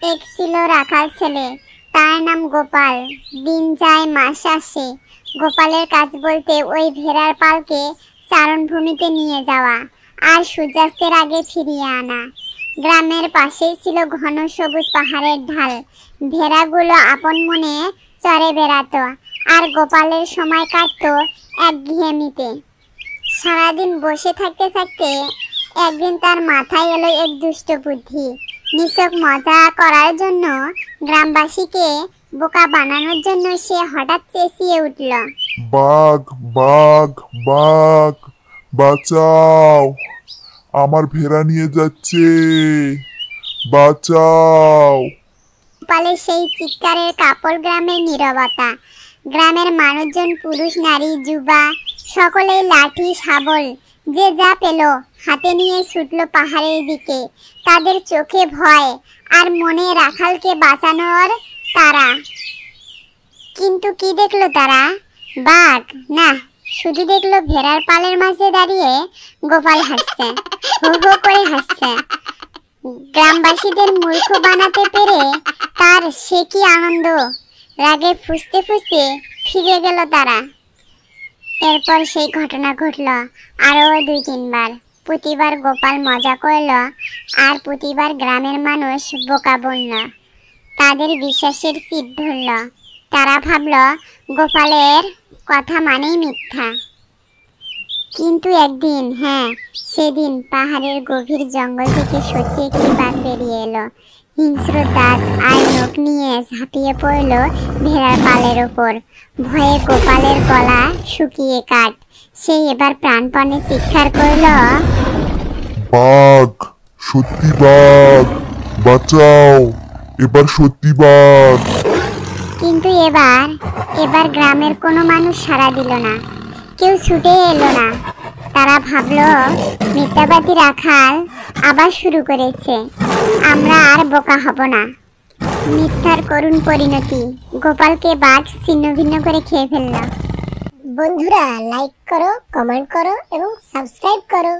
এক ছিল রাখাল ছেলে, তার নাম গোপাল। দিন যায় মাস আসে, গোপালের কাজ বলতে ওই ভেড়ার পালকে চারণভূমিতে নিয়ে যাওয়া আর সূর্যাস্তের আগে ফিরিয়ে আনা। গ্রামের পাশেই ছিল ঘন সবুজ পাহাড়ের ঢাল। ভেড়াগুলো আপন মনে চড়ে বেড়াতো, আর গোপালের সময় কাটতো একঘেয়েমিতে। সারাদিন বসে থাকতে থাকতে একদিন তার মাথায় এলো এক দুষ্ট বুদ্ধি। নিছক মজা করার জন্য, গ্রামবাসীকে বোকা বানানোর জন্য সে হঠাৎ চেঁচিয়ে উঠল, বাঘ বাঘ বাঘ, বাঁচাও, আমার ভেড়া নিয়ে যাচ্ছে, বাঁচাও। গোপালের সেই চিৎকারের কাপড় গ্রামের নীরবতা। গ্রামের মানুষজন, পুরুষ নারী যুবা, সকলেই লাঠি শাবল যে যা পেল হাতে নিয়ে ছুটল পাহাড়ের দিকে। তাদের চোখে ভয় আর মনে রাখালকে বাঁচানোর তারা। কিন্তু কি দেখলো তারা? বাঘ না, শুধু দেখলো ভেড়ার পালের মাঝে দাঁড়িয়ে গোপাল হাসছে, হো হো করে হাসছে। গ্রামবাসীদের মূর্খ বানাতে পেরে তার সে কি আনন্দ! রাগে ফুঁসতে ফুঁসতে ফিরে গেল তারা। এরপর সেই ঘটনা ঘটল আরো 2-3 বার। প্রতিবার গোপাল মজা করল, আর প্রতিবার গ্রামের মানুষ বোকা বলল। তাদের বিশ্বাসের চিট ধরল। তারা ভাবল গোপালের কথা মানেই মিথ্যা। কিন্তু একদিন, হ্যাঁ সেদিন, পাহাড়ের গভীর জঙ্গল থেকে সত্যি একটি বাঘ বেরিয়ে এলো। হিংস্র দাঁত আর নখ নিয়ে ঝাঁপিয়ে পড়ল ভেড়ার পালের ওপর। ভয়ে গোপালের গলা শুকিয়ে কাঠ। সে এবার প্রাণপণে চিৎকার করল, বাঘ, সত্যি বাঘ, বাঁচাও, এবার সত্যি বাঘ। কিন্তু এবার গ্রামের কোনো মানুষ সাড়া দিল না, কেউ ছুটে এলো না। তারা ভাবলো মিথ্যাবাদী রাখাল আবার শুরু করেছে, আমরা আর বোকা হব না। মিথ্যার করুণ পরিণতি, গোপালকে বাঘ ছিন্ন ভিন্ন করে খেয়ে ফেলল। বন্ধুরা, লাইক করো, কমেন্ট করো এবং সাবস্ক্রাইব করো।